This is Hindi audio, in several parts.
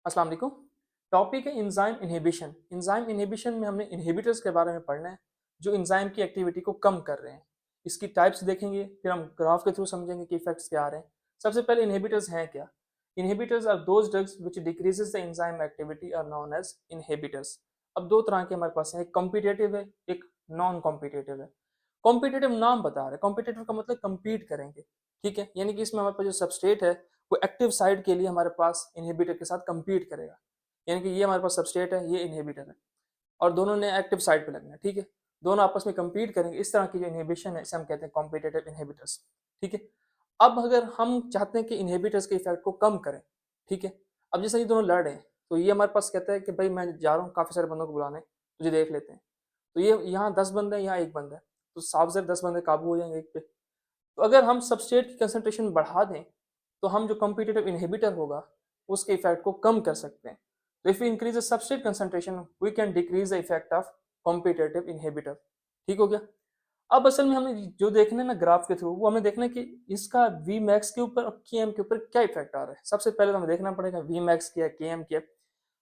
अस्सलाम वालेकुम। टॉपिक है एंजाइम इनहिबिशन। एंजाइम इनहिबिशन में हमने इनहिबिटर्स के बारे में पढ़ना है जो एंजाइम की एक्टिविटी को कम कर रहे हैं। इसकी टाइप्स देखेंगे, फिर हम ग्राफ के थ्रू समझेंगे कि इफेक्ट्स क्या आ रहे हैं। सबसे पहले इनहिबिटर्स हैं क्या? Inhibitors are those drugs which decreases the enzyme activity are known as inhibitors. अब दो तरह के हमारे पास है, एक कॉम्पिटिटिव है, एक नॉन कॉम्पिटिटिव है। कॉम्पिटिटिव नाम बता रहा है, कॉम्पिटिटिव का मतलब कम्पीट करेंगे, ठीक है, यानी कि इसमें हमारे पास जो सबस्ट्रेट है वो एक्टिव साइड के लिए हमारे पास इनहिबिटर के साथ कम्पीट करेगा। यानी कि ये हमारे पास सबस्ट्रेट है, ये इनहिबिटर है और दोनों ने एक्टिव साइड पे लगना है, ठीक है। दोनों आपस में कम्पीट करेंगे, इस तरह की जो इनहिबिशन है इसे हम कहते हैं कॉम्पिटिटिव इनहिबिटर्स, ठीक है। अब अगर हम चाहते हैं कि इनहिबिटर्स के इफेक्ट को कम करें, ठीक है, अब जैसे ये दोनों लड़ रहे हैं तो ये हमारे पास कहता है कि भाई मैं जा रहा हूँ काफी सारे बंदों को बुलाने, तुझे देख लेते हैं। तो ये यहाँ 10 बंदे हैं, यहाँ एक बंदा है, तो साफ से 10 बंदे काबू हो जाएंगे एक पे। तो अगर हम सबस्ट्रेट की कंसंट्रेशन बढ़ा दें तो हम जो कॉम्पिटिटिव इनहिबिटर होगा उसके इफेक्ट को कम कर सकते हैं। तो if we increase the substrate concentration we can decrease the effect of competitive inhibitor. ठीक हो गया। अब असल में हमें जो देखना है ना ग्राफ के थ्रू, वो हमें देखना है कि इसका वी मैक्स के ऊपर और के एम के ऊपर क्या इफेक्ट आ रहा है। सबसे पहले तो हमें देखना पड़ेगा वी मैक्स क्या है, के एम क्या है।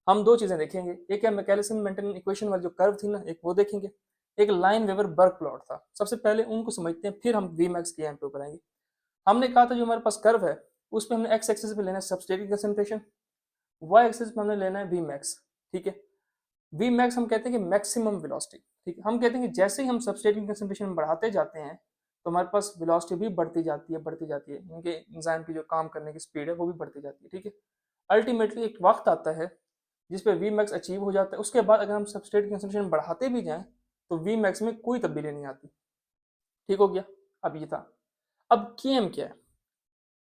हम दो चीजें देखेंगे, एक है मैकेलिसन मेंटेन इक्वेशन वाली जो कर्व थी ना, एक वो देखेंगे, एक लाइन वेवर बर्क प्लॉट था। सबसे पहले उनको समझते हैं, फिर हम वी मैक्स के एम पे ऊपर आएंगे। हमने कहा था जो हमारे पास कर्व है उस पर हमने एक्स एक्सिस पे लेना है सबस्ट्रेट की कंसंट्रेशन, वाई एक्सिस पे हमने लेना है वी मैक्स, ठीक है। वी मैक्स हम कहते हैं कि मैक्सिमम वेलोसिटी, ठीक है। हम कहते हैं कि जैसे ही हम सबस्ट्रेट की कंसंट्रेशन बढ़ाते जाते हैं तो हमारे पास वेलोसिटी भी बढ़ती जाती है, इनके एंजाइम की जो काम करने की स्पीड है वो भी बढ़ती जाती है, ठीक है। अल्टीमेटली एक वक्त आता है जिस पे वी मैक्स अचीव हो जाता है, उसके बाद अगर हम सबस्ट्रेट की कंसंट्रेशन बढ़ाते भी जाएं तो वी मैक्स में कोई तब्दीली नहीं आती। ठीक हो गया। अब ये था। अब के एम क्या है?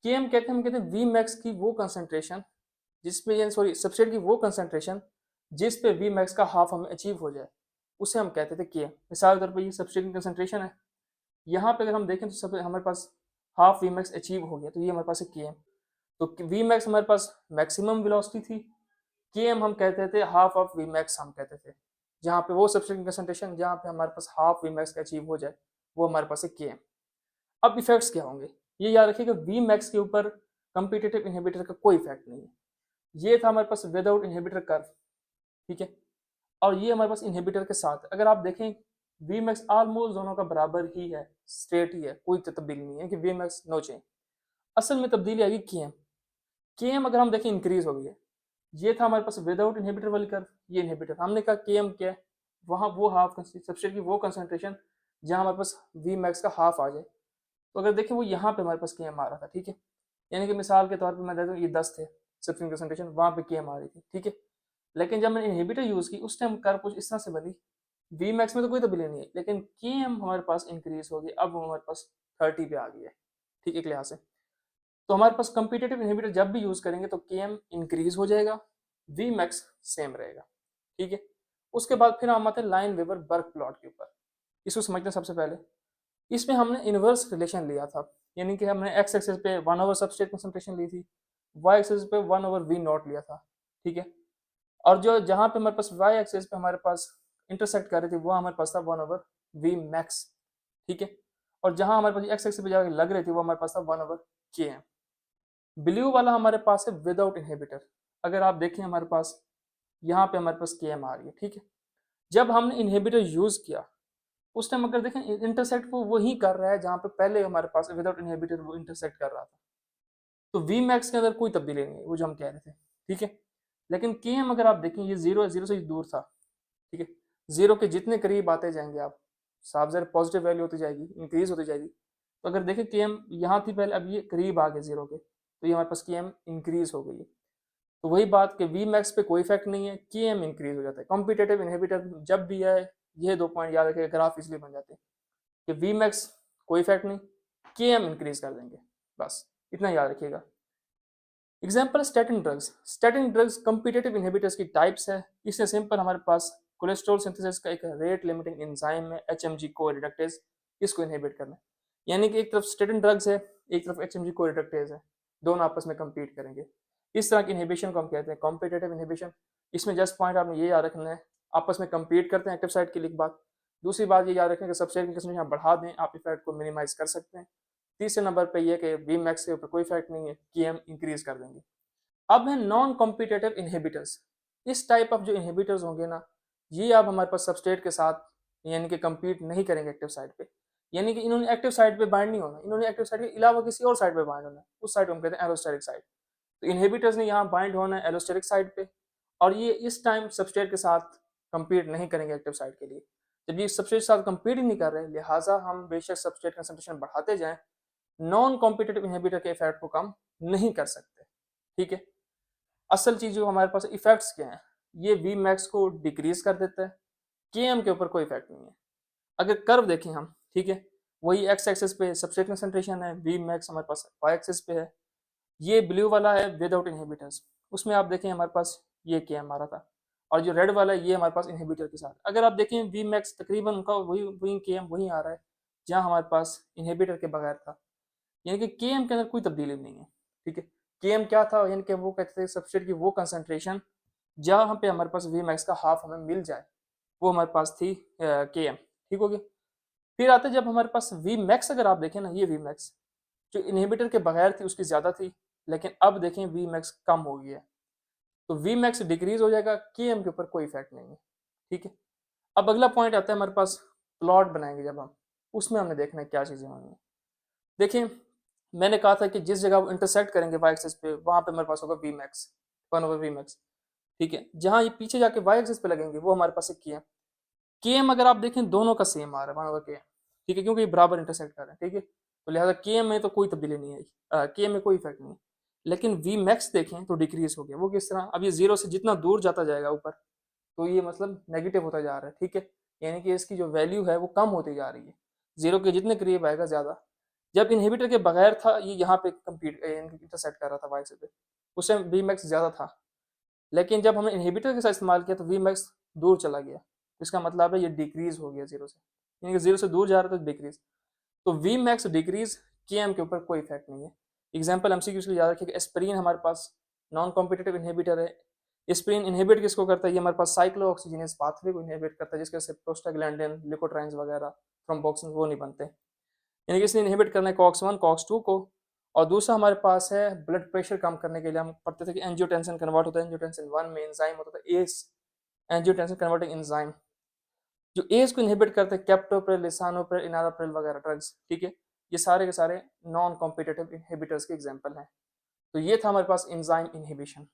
के एम कहते हैं, हम कहते हैं वी मैक्स की वो कंसंट्रेशन जिसपे, यानी सॉरी, सबस्ट्रेट की वो कंसंट्रेशन जिस पे वी मैक्स का हाफ हमें अचीव हो जाए, उसे हम कहते थे के एम। मिसाल के तौर पर ये सबस्ट्रेट की कंसंट्रेशन है, यहाँ पे अगर हम देखें तो सब हमारे पास हाफ वी मैक्स अचीव हो गया, तो ये हमारे पास है के एम। तो वी मैक्स हमारे पास मैक्सिमम वेलोसिटी थी, के एम हम कहते थे हाफ ऑफ वी मैक्स हम कहते थे, जहाँ पे वो सबस्ट्रेट की कंसंट्रेशन जहाँ पे हमारे पास हाफ वी मैक्स का अचीव हो जाए वो हमारे पास है के एम। अब इफेक्ट्स क्या होंगे, ये याद रखिएगा, वी मैक्स के ऊपर कम्पिटिटिव इनहिबिटर का कोई इफेक्ट नहीं है। ये था हमारे पास विदाउट इनहिबिटर कर्व, ठीक है। और ये हमारे पास इनहिबिटर के साथ, अगर आप देखें वी मैक्स ऑलमोस्ट दोनों का बराबर ही है, स्ट्रेट ही है, कोई तब्दीली नहीं है कि वी मैक्स नो चेंज। असल में तब्दीली आएगी के एम। के एम अगर हम देखें इंक्रीज हो गई है। ये था हमारे पास विदाउट इनहिबिटर वाली कर्व, ये इनहिबिटर, हमने कहा के एम क्या है, वहाँ वो हाफ सबस्ट्रेट की वो कंसंट्रेशन जहाँ हमारे पास वी मैक्स का हाफ आ जाए। तो अगर देखें वो यहाँ पे हमारे पास के एम आ रहा था, ठीक है। यानी कि मिसाल के तौर पर मैं देता हूँ ये 10 थे सबस्ट्रेट कंसंट्रेशन, वहाँ पे के एम आ रही थी, ठीक है। लेकिन जब मैंने इनहिबिटर यूज की उस टाइम कर्व कुछ इस तरह से बनी, वी मैक्स में तो कोई तब्दीली नहीं है, लेकिन के एम हमारे पास इंक्रीज हो गई, अब वो हमारे पास 30 पे आ गई है, ठीक है, एक लिहाज से। तो हमारे पास कम्पिटिटिव इनहिबिटर जब भी यूज करेंगे तो के एम इंक्रीज हो जाएगा, वी मैक्स सेम रहेगा, ठीक है। उसके बाद फिर हम आते हैं लाइन वेवर बर्क प्लॉट के ऊपर। इसको समझते हैं सबसे पहले। इसमें हमने इनवर्स रिलेशन लिया था, यानी कि हमने एक्स एक्सिस पे 1 ओवर सबस्ट्रेट कंसंट्रेशन ली थी, वाई एक्सिस पे 1 ओवर वी नॉट लिया था, ठीक है। और जो जहाँ पे हमारे पास वाई एक्सिस पे हमारे पास इंटरसेक्ट कर रही थी वो हमारे पास था 1 ओवर वी मैक्स, ठीक है। और जहाँ हमारे पास एक्स एक्सिस पे जाकर लग रही थी वो हमारे पास था 1 ओवर के एम। ब्लू वाला हमारे पास है विदाउट इनहिबिटर। अगर आप देखें हमारे पास यहाँ पे हमारे पास के एम आ रही है, ठीक है। जब हमने इनहिबिटर यूज किया उस टाइम अगर देखें इंटरसेक्ट वो वही कर रहा है जहाँ पे पहले हमारे पास विदाउट इनहिबिटर वो इंटरसेक्ट कर रहा था। तो वी मैक्स के अंदर कोई तब्दीली नहीं है, वो जो हम कह रहे थे, ठीक है। लेकिन के एम अगर आप देखें ये जीरो से दूर था, ठीक है। जीरो के जितने करीब आते जाएंगे आप, साफ ज़रा पॉजिटिव वैल्यू होती जाएगी, इंक्रीज होती जाएगी। तो अगर देखें के एम यहाँ थी पहले, अब ये करीब आ गए जीरो के, तो ये हमारे पास के एम इंक्रीज हो गई है। तो वही बात कि वी मैक्स पे कोई इफेक्ट नहीं है, के एम इंक्रीज हो जाता है। कॉम्पिटेटिव इनहिबिटर जब भी है, ये 2 पॉइंट याद रखिएगा, ग्राफ इसलिए बन जाते हैं कि वी मैक्स कोई इफेक्ट नहीं, के एम इंक्रीज कर देंगे, बस इतना याद रखिएगा। Example statin drugs. Statin drugs competitive inhibitors की टाइप्स है। इससे सिंपल हमारे पास कोलेस्ट्रॉल सिंथेसिस का एक रेट लिमिटिंग एंजाइम है एचएमजी को रिडक्टेज, इसको इनहिबिट करना है। यानी कि एक तरफ स्टैटिन ड्रग्स है, एक तरफ एचएमजी को रिडक्टेज है, दोनों आपस में कम्पीट करेंगे। इस तरह की इनहिबिशन को हम कहते हैं कॉम्पिटेटिव इनहिबिशन। इसमें जस्ट पॉइंट आपने ये याद रखना है, आपस में कम्पीट करते हैं एक्टिव साइट की, एक बात। दूसरी बात ये याद रखें कि सबस्ट्रेट की कंसंट्रेशन बढ़ा दें, आप इफेक्ट को मिनिमाइज कर सकते हैं। तीसरे नंबर पे ये कि वी मैक्स के ऊपर कोई इफेक्ट नहीं है, की एम इंक्रीज कर देंगे। अब है नॉन कॉम्पिटेटिव इनहिबिटर्स। इस टाइप ऑफ जो इनहिबिटर्स होंगे ना, ये अब हमारे पास सबस्ट्रेट के साथ यानी कि compete नहीं करेंगे एक्टिव साइट पे, यानी कि इन्होंने एक्टिव साइट पे बाइंड नहीं होना, इन्होंने एक्टिव साइट के अलावा किसी और साइट पे बाइंड होना है, उस साइट को हम कहते हैं एलोस्टेरिक साइट। तो इनहिबिटर्स ने यहाँ बाइंड होना है एलोस्टेरिक साइट पे, और ये इस टाइम सबस्ट्रेट के साथ compete नहीं करेंगे एक्टिव साइट के लिए। जब ये सबस्ट्रेट के साथ compete ही नहीं कर रहे, लिहाजा हम बेशक सबस्ट्रेट कंसंट्रेशन बढ़ाते जाएं, नॉन कॉम्पिटेटिव इनहिबिटर के इफेक्ट को कम नहीं कर सकते। ठीक है, असल चीज जो हमारे पास इफेक्ट्स क्या हैं, ये वी मैक्स को डिक्रीज कर देता है, के एम के ऊपर कोई इफेक्ट नहीं है। अगर कर्व देखें हम, ठीक है, वही एक्स एक्सिस पे सबस्ट्रेट कंसंट्रेशन है, वी मैक्स हमारे पास वाई एक्सिस पे है, ये ब्लू वाला है विदाउट इनहिबिटर्स, उसमें आप देखें हमारे पास ये के एम आ रहा था, और जो रेड वाला है ये हमारे पास इनहिबिटर के साथ। अगर आप देखें वी मैक्स तकरीबन उनका वही वही के एम वही आ रहा है जहाँ हमारे पास इनहिबिटर के बगैर था, यानी कि के एम के अंदर कोई तब्दीली नहीं है। ठीक है, के एम क्या था, यानी कि वो कहते थे सबस्ट्रेट की वो कंसंट्रेशन जहाँ पे हमारे पास वी मैक्स का हाफ हमें मिल जाए, वो हमारे पास थी के एम। ठीक हो गया। फिर आते जब हमारे पास वी मैक्स, अगर आप देखें ना, ये वी मैक्स जो इनहिबिटर के बगैर थी उसकी ज़्यादा थी, लेकिन अब देखें वी मैक्स कम हो गई है, तो वी मैक्स डिक्रीज हो जाएगा, के एम के ऊपर कोई इफेक्ट नहीं है। ठीक है, अब अगला पॉइंट आता है हमारे पास, प्लॉट बनाएंगे जब हम, उसमें हमने देखना है क्या चीज़ें होंगी। देखिए, मैंने कहा था कि जिस जगह वो इंटरसेक्ट करेंगे वाई एक्सिस पे, वहां पे हमारे पास होगा वी मैक्स, 1/V मैक्स। ठीक है, जहां ये पीछे जाके वाई एक्सिस पे लगेंगे वो हमारे पास एक के एम अगर आप देखें दोनों का सेम आ रहा है 1/K। ठीक है, क्योंकि ये बराबर इंटरसेक्ट कर रहे हैं। ठीक है, तो लिहाजा के एम में तो कोई तब्दीली नहीं आई, के एम में कोई इफेक्ट नहीं है। लेकिन वी मैक्स देखें तो डिक्रीज हो गया, वो किस तरह, अब ये जीरो से जितना दूर जाता जाएगा ऊपर, तो ये मतलब नेगेटिव होता जा रहा है। ठीक है, यानी कि इसकी जो वैल्यू है वो कम होती जा रही है, जीरो के जितने करीब आएगा ज़्यादा। जब इनहिबिटर के बगैर था, ये यहाँ पे कम्पीट इंटरसेक्ट कर रहा था वाई एक्सिस पे, उस टाइम वी मैक्स ज़्यादा था। लेकिन जब हमने इनहिबिटर के साथ इस्तेमाल किया तो वी मैक्स दूर चला गया, इसका मतलब है ये डिक्रीज हो गया जीरो से, यानी कि जीरो से दूर जा रहा था तो डिक्रीज। तो वी मैक्स डिक्रीज, के एम के ऊपर कोई इफेक्ट नहीं है। एग्जाम्पल एमसीक्यू के लिए याद रखिए, एस्पिरिन हमारे पास नॉन कॉम्पिटेटिव इनहिबिटर है। एस्पिरिन इनहिबिट किसको करता है, ये हमारे पास साइक्लो ऑक्सीजनेस पाथवे को इनहिबिट करता है, जिसके वजह से प्रोस्टाग्लैंडिन, लिकोट्राइन्स वगैरह, थ्रोम्बोक्सिन वो नहीं बनते, यानी कि इसने इनहिबिट करना है कॉक्स 1 कॉक्स 2 को। और दूसरा हमारे पास है ब्लड प्रेशर कम करने के लिए, हम पढ़ते थे कि एंजियोटेंसिन कन्वर्ट होता है, एंजियोटेंसिन 1 में एंजाइम होता था एस, एंजियोटेंसिन कन्वर्टिंग एंजाइम, जो एस को इनहिबिट करते हैं, कैप्टोप्रिल, लिसानोप्रिल, इनाराप्रिल वगैरह ड्रग्स। ठीक है, ये सारे के सारे नॉन कॉम्पिटेटिव इनहिबिटर्स के एग्जांपल हैं। तो ये था हमारे पास एंजाइम इनहिबिशन।